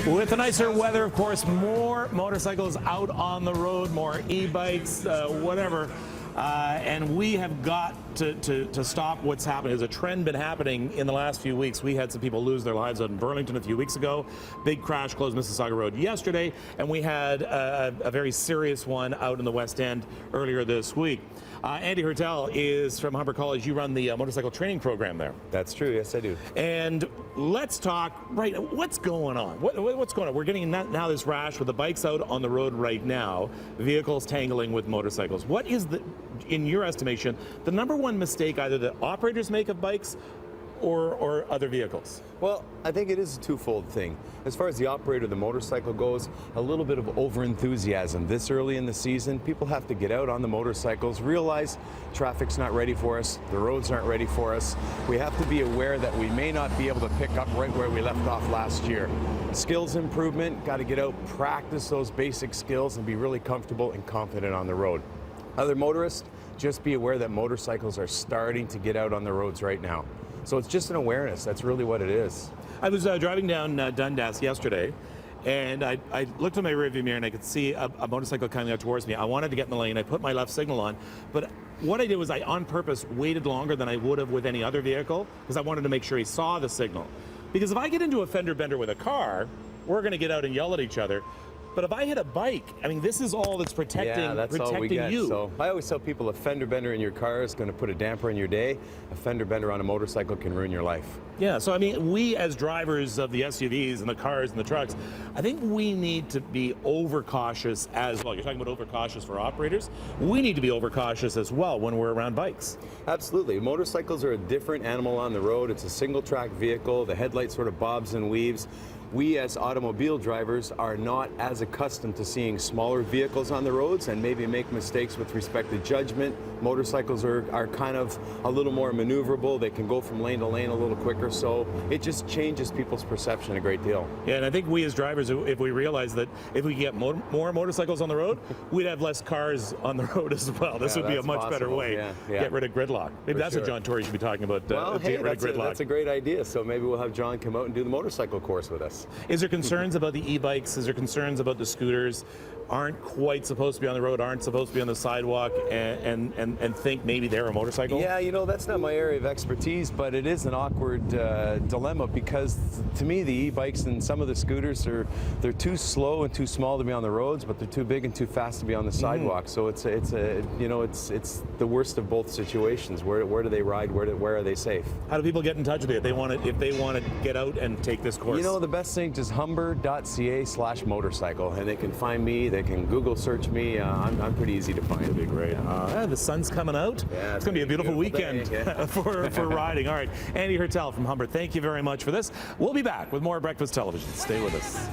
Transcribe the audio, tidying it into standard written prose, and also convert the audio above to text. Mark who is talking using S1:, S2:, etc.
S1: With the nicer weather, of course, more motorcycles out on the road, more e-bikes, whatever. And we have got to stop what's happening. There's a trend been happening in the last few weeks. We had some people lose their lives out in Burlington a few weeks ago. Big crash closed Mississauga Road yesterday, and we had a very serious one out in the West End earlier this week. Andy Hertel is from Humber College. You run the motorcycle training program there.
S2: That's true, yes I do.
S1: And let's talk, right, what's going on? What's going on? We're getting now this rash with the bikes out on the road right now, vehicles tangling with motorcycles. What is, in your estimation, the number one mistake either the operators make of bikes or other vehicles?
S2: Well, I think it is a twofold thing. As far as the operator of the motorcycle goes, a little bit of over-enthusiasm. This early in the season, people have to get out on the motorcycles, realize traffic's not ready for us, the roads aren't ready for us. We have to be aware that we may not be able to pick up right where we left off last year. Skills improvement, got to get out, practice those basic skills, and be really comfortable and confident on the road. Other motorists, just be aware that motorcycles are starting to get out on the roads right now. So it's just an awareness. That's really what it is.
S1: I was driving down Dundas yesterday, and I looked in my rearview mirror and I could see a motorcycle coming out towards me. I wanted to get in the lane. I put my left signal on, but what I did was I on purpose waited longer than I would have with any other vehicle because I wanted to make sure he saw the signal. Because if I get into a fender bender with a car, we're going to get out and yell at each other. But if I hit a bike, I mean, this is all that's protecting,
S2: all we get.
S1: you.
S2: So I always tell people a fender bender in your car is going to put a damper in your day. A fender bender on a motorcycle can ruin your life.
S1: Yeah, so I mean, we as drivers of the SUVs and the cars and the trucks, I think we need to be overcautious as well. You're talking about overcautious for operators. We need to be overcautious as well when we're around bikes.
S2: Absolutely. Motorcycles are a different animal on the road. It's a single track vehicle. The headlight sort of bobs and weaves. We as automobile drivers are not as accustomed to seeing smaller vehicles on the roads and maybe make mistakes with respect to judgment. Motorcycles are kind of a little more maneuverable. They can go from lane to lane a little quicker, so it just changes people's perception a great deal.
S1: Yeah, and I think we as drivers, if we realize that if we get more motorcycles on the road, we'd have less cars on the road as well. This would be a much better way to get rid of gridlock. Maybe that's what John Tory should be talking about,
S2: well,
S1: get rid of gridlock.
S2: That's a great idea, so maybe we'll have John come out and do the motorcycle course with us.
S1: Is there concerns about the e-bikes? Is there concerns about the scooters? Aren't quite supposed to be on the road, aren't supposed to be on the sidewalk, and think maybe they're a motorcycle?
S2: Yeah, you know, that's not my area of expertise, but it is an awkward dilemma because to me the e-bikes and some of the scooters they're too slow and too small to be on the roads, but they're too big and too fast to be on the sidewalk. So it's the worst of both situations. Where do they ride? Where are they safe?
S1: How do people get in touch with you if they want to get out and take this course?
S2: You know, the best thing is humber.ca/motorcycle, and they can find me. They can Google search me. I'm pretty easy to find.
S1: It'll be great. The sun's coming out.
S2: Yeah,
S1: it's going to be a beautiful weekend for riding. All right, Andy Hertel from Humber, thank you very much for this. We'll be back with more Breakfast Television. Stay with us.